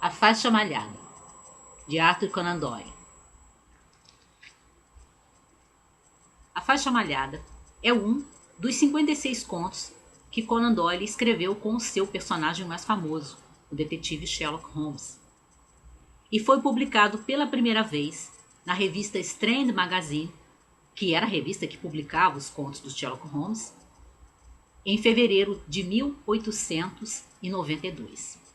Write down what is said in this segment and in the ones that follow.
A Faixa Malhada, de Arthur Conan Doyle. A Faixa Malhada é um dos 56 contos que Conan Doyle escreveu com o seu personagem mais famoso, o detetive Sherlock Holmes. E foi publicado pela primeira vez na revista Strand Magazine, que era a revista que publicava os contos do Sherlock Holmes, em fevereiro de 1892.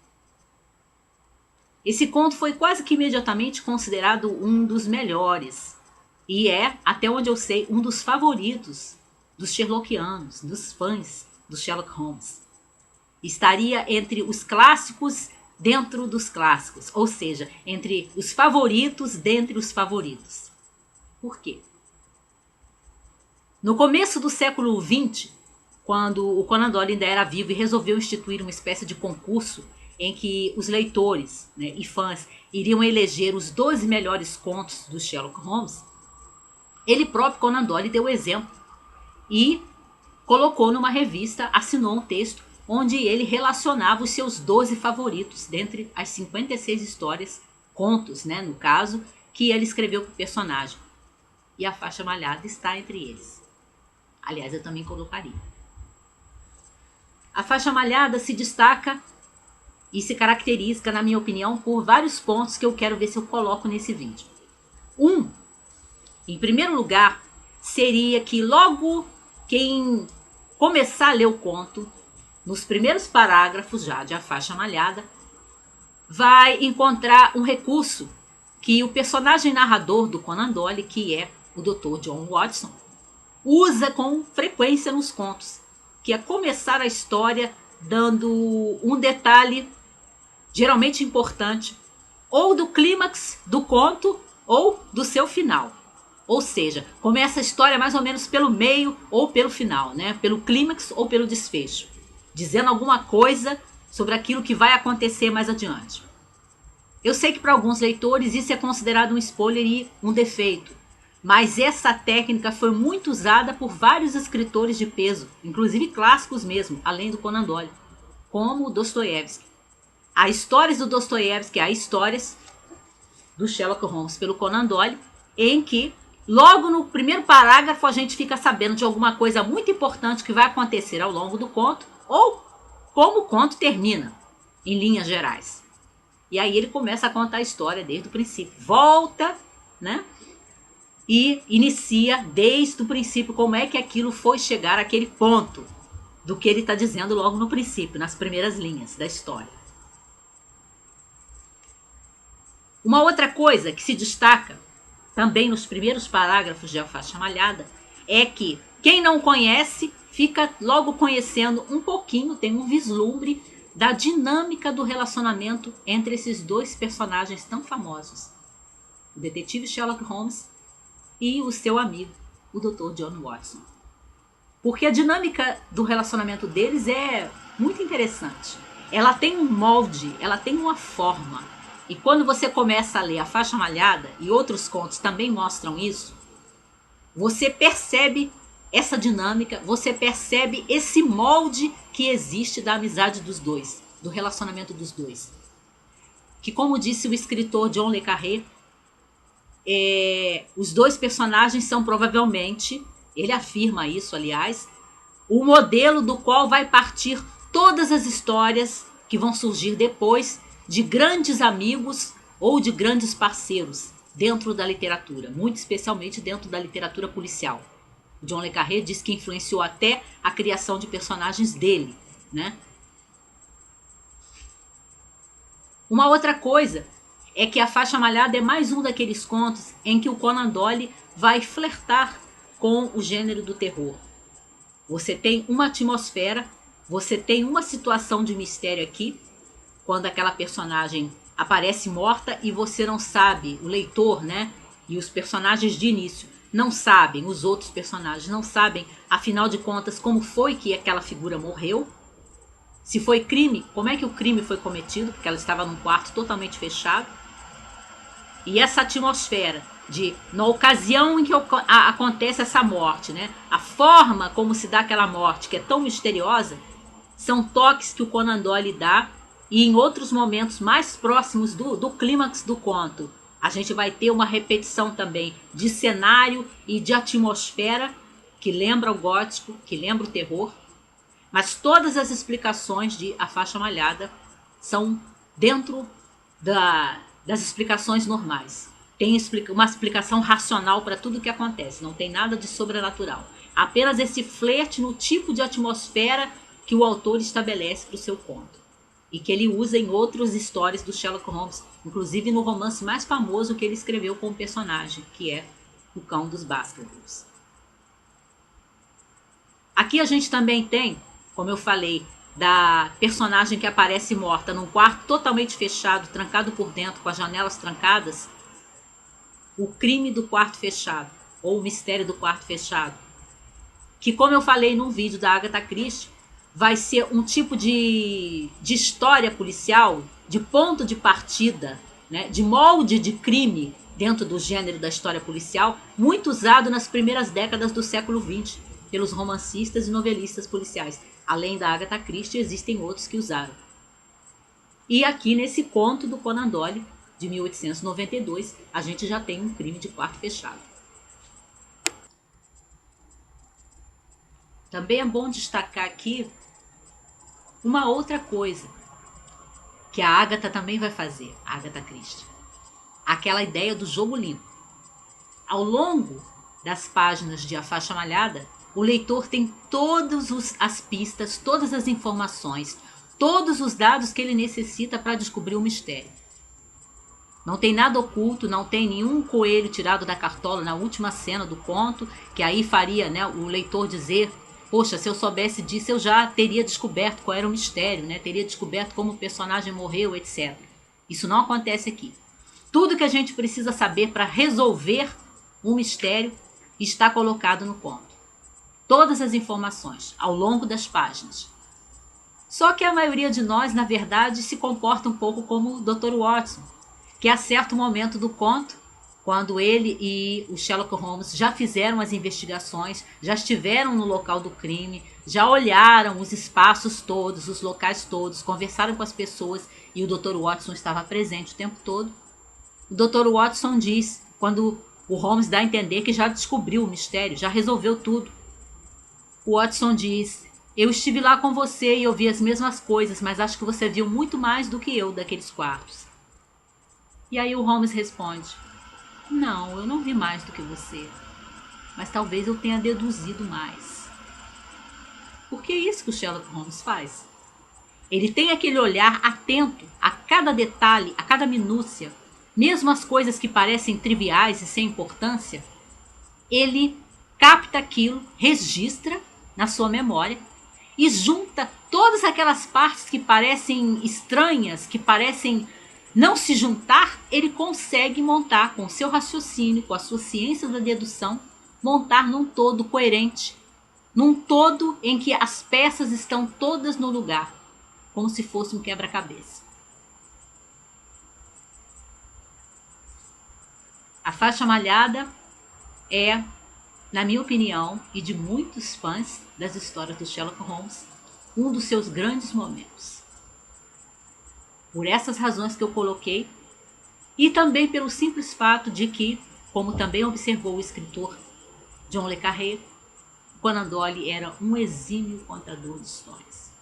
Esse conto foi quase que imediatamente considerado um dos melhores e é, até onde eu sei, um dos favoritos dos Sherlockianos, dos fãs do Sherlock Holmes. Estaria entre os clássicos dentro dos clássicos, ou seja, entre os favoritos dentre os favoritos. Por quê? No começo do século XX, quando o Conan Doyle ainda era vivo e resolveu instituir uma espécie de concurso em que os leitores, né, e fãs iriam eleger os 12 melhores contos do Sherlock Holmes, ele próprio, Conan Doyle, deu exemplo e colocou numa revista, assinou um texto onde ele relacionava os seus 12 favoritos dentre as 56 histórias, contos, né, no caso, que ele escreveu para o personagem. E a Faixa Malhada está entre eles. Aliás, eu também colocaria. A Faixa Malhada se destaca e se caracteriza, na minha opinião, por vários pontos que eu quero ver se eu coloco nesse vídeo. Em primeiro lugar, seria que logo quem começar a ler o conto, nos primeiros parágrafos já de A Faixa Malhada, vai encontrar um recurso que o personagem narrador do Conan Doyle, que é o Dr. John Watson, usa com frequência nos contos, que é começar a história dando um detalhe geralmente importante, ou do clímax do conto, ou do seu final. Ou seja, começa a história mais ou menos pelo meio ou pelo final, né? Pelo clímax ou pelo desfecho, dizendo alguma coisa sobre aquilo que vai acontecer mais adiante. Eu sei que para alguns leitores isso é considerado um spoiler e um defeito, mas essa técnica foi muito usada por vários escritores de peso, inclusive clássicos mesmo, além do Conan Doyle, como Dostoiévski. Há histórias do Dostoiévski, há histórias do Sherlock Holmes pelo Conan Doyle, em que logo no primeiro parágrafo a gente fica sabendo de alguma coisa muito importante que vai acontecer ao longo do conto, ou como o conto termina, em linhas gerais. E aí ele começa a contar a história desde o princípio, volta, né? E inicia desde o princípio como é que aquilo foi chegar àquele ponto do que ele está dizendo logo no princípio, nas primeiras linhas da história. Uma outra coisa que se destaca também nos primeiros parágrafos de A Faixa Malhada é que quem não conhece fica logo conhecendo um pouquinho, tem um vislumbre da dinâmica do relacionamento entre esses dois personagens tão famosos, o detetive Sherlock Holmes e o seu amigo, o Dr. John Watson. Porque a dinâmica do relacionamento deles é muito interessante. Ela tem um molde, ela tem uma forma. E quando você começa a ler A Faixa Malhada, e outros contos também mostram isso, você percebe essa dinâmica, você percebe esse molde que existe da amizade dos dois, do relacionamento dos dois. Que, como disse o escritor John le Carré, os dois personagens são provavelmente, ele afirma isso, aliás, o modelo do qual vai partir todas as histórias que vão surgir depois de grandes amigos ou de grandes parceiros dentro da literatura, muito especialmente dentro da literatura policial. O John le Carré diz que influenciou até a criação de personagens dele, né? Uma outra coisa é que A Faixa Malhada é mais um daqueles contos em que o Conan Doyle vai flertar com o gênero do terror. Você tem uma atmosfera, você tem uma situação de mistério aqui, quando aquela personagem aparece morta e você não sabe, o leitor, né, e os personagens de início não sabem, os outros personagens não sabem, afinal de contas, como foi que aquela figura morreu, se foi crime, como é que o crime foi cometido, porque ela estava num quarto totalmente fechado. E essa atmosfera de, na ocasião em que acontece essa morte, né, a forma como se dá aquela morte, que é tão misteriosa, são toques que o Conan Doyle dá e em outros momentos mais próximos do clímax do conto, a gente vai ter uma repetição também de cenário e de atmosfera que lembra o gótico, que lembra o terror. Mas todas as explicações de A Faixa Malhada são dentro das explicações normais. Tem uma explicação racional para tudo o que acontece, não tem nada de sobrenatural. Apenas esse flerte no tipo de atmosfera que o autor estabelece para o seu conto. E que ele usa em outras histórias do Sherlock Holmes, inclusive no romance mais famoso que ele escreveu com o personagem, que é O Cão dos Baskervilles. Aqui a gente também tem, como eu falei, da personagem que aparece morta num quarto totalmente fechado, trancado por dentro, com as janelas trancadas. O crime do quarto fechado, ou o mistério do quarto fechado. Que, como eu falei num vídeo da Agatha Christie, vai ser um tipo de história policial, de ponto de partida, né, de molde de crime dentro do gênero da história policial, muito usado nas primeiras décadas do século XX pelos romancistas e novelistas policiais. Além da Agatha Christie, existem outros que usaram. E aqui nesse conto do Conan Doyle, de 1892, a gente já tem um crime de quarto fechado. Também é bom destacar aqui uma outra coisa que a Agatha também vai fazer, a Agatha Christie. Aquela ideia do jogo limpo. Ao longo das páginas de A Faixa Malhada, o leitor tem todas as pistas, todas as informações, todos os dados que ele necessita para descobrir o mistério. Não tem nada oculto, não tem nenhum coelho tirado da cartola na última cena do conto, que aí faria, né, o leitor dizer: poxa, se eu soubesse disso eu já teria descoberto qual era o mistério, né? Teria descoberto como o personagem morreu, etc. Isso não acontece aqui. Tudo que a gente precisa saber para resolver um mistério está colocado no conto. Todas as informações ao longo das páginas. Só que a maioria de nós, na verdade, se comporta um pouco como o Dr. Watson, que a certo momento do conto, quando ele e o Sherlock Holmes já fizeram as investigações, já estiveram no local do crime, já olharam os espaços todos, os locais todos, conversaram com as pessoas e o Dr. Watson estava presente o tempo todo. O Dr. Watson diz, quando o Holmes dá a entender que já descobriu o mistério, já resolveu tudo. O Watson diz: eu estive lá com você e eu vi as mesmas coisas, mas acho que você viu muito mais do que eu daqueles quartos. E aí o Holmes responde: não, eu não vi mais do que você, mas talvez eu tenha deduzido mais. Porque é isso que o Sherlock Holmes faz. Ele tem aquele olhar atento a cada detalhe, a cada minúcia, mesmo as coisas que parecem triviais e sem importância, ele capta aquilo, registra na sua memória e junta todas aquelas partes que parecem estranhas, que parecem não se juntar, ele consegue montar com o seu raciocínio, com a sua ciência da dedução, montar num todo coerente, num todo em que as peças estão todas no lugar, como se fosse um quebra-cabeça. A Faixa Malhada é, na minha opinião, e de muitos fãs das histórias do Sherlock Holmes, um dos seus grandes momentos. Por essas razões que eu coloquei, e também pelo simples fato de que, como também observou o escritor John le Carré, Conan Doyle era um exímio contador de histórias.